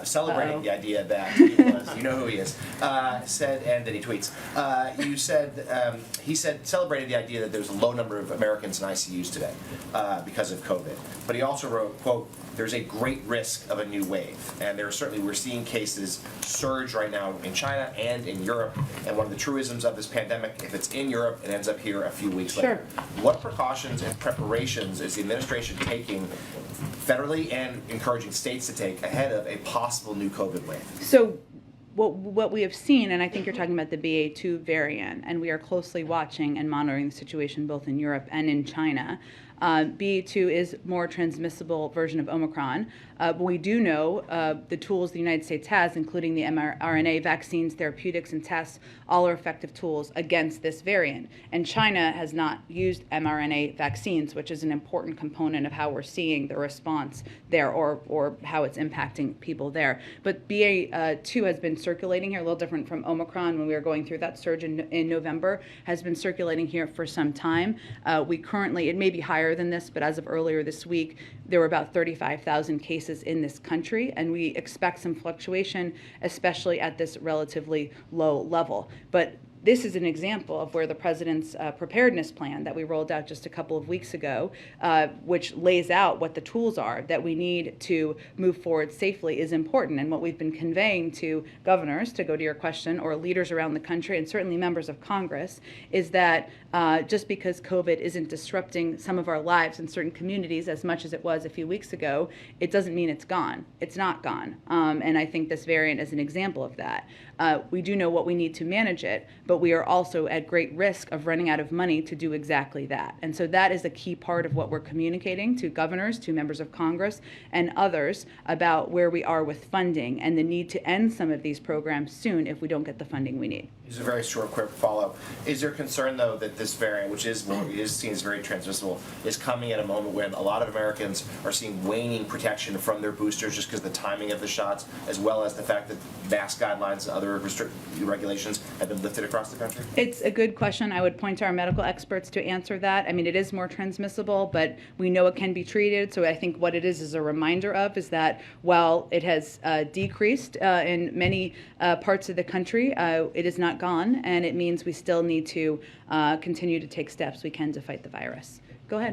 celebrating the idea that he was, you know who he is, said, and then he tweets, he said, celebrated the idea that there's a low number of Americans in ICUs today because of COVID. But he also wrote, quote, there's a great risk of a new wave. And we're seeing cases surge right now in China and in Europe. And one of the truisms of this pandemic, if it's in Europe, it ends up here a few weeks later. What precautions and preparations is the administration taking federally and encouraging states to take ahead of a possible new COVID wave? So what we have seen, and I think you're talking about the BA2 variant, and we are closely watching and monitoring the situation both in Europe and in China. BA2 is more transmissible version of Omicron, but we do know the tools the United States has, including the mRNA vaccines, therapeutics, and tests, all are effective tools against this variant. And China has not used mRNA vaccines, which is an important component of how we're seeing the response there, or how it's impacting people there. But BA2 has been circulating here, a little different from Omicron when we were going through that surge in November, has been circulating here for some time. We currently, it may be higher than this, but as of earlier this week, there were about 35,000 cases in this country, and we expect some fluctuation, especially at this relatively low level. But this is an example of where the president's preparedness plan that we rolled out just a couple of weeks ago, which lays out what the tools are that we need to move forward safely, is important. And what we've been conveying to governors, to go to your question, or leaders around the country, and certainly members of Congress, is that just because COVID isn't disrupting some of our lives in certain communities as much as it was a few weeks ago, it doesn't mean it's gone. It's not gone. And I think this variant is an example of that. We do know what we need to manage it, but we are also at great risk of running out of money to do exactly that. And so that is a key part of what we're communicating to governors, to members of Congress, and others about where we are with funding and the need to end some of these programs soon if we don't get the funding we need. Just a very short, quick follow-up. Is there concern, though, that this variant, which is seen as very transmissible, is coming at a moment when a lot of Americans are seeing waning protection from their boosters just because of the timing of the shots, as well as the fact that mask guidelines and other regulations have been lifted across the country? It's a good question. I would point to our medical experts to answer that. I mean, it is more transmissible, but we know it can be treated. So I think what it is a reminder of is that while it has decreased in many parts of the country, it is not gone, and it means we still need to continue to take steps we can to fight the virus. Go ahead.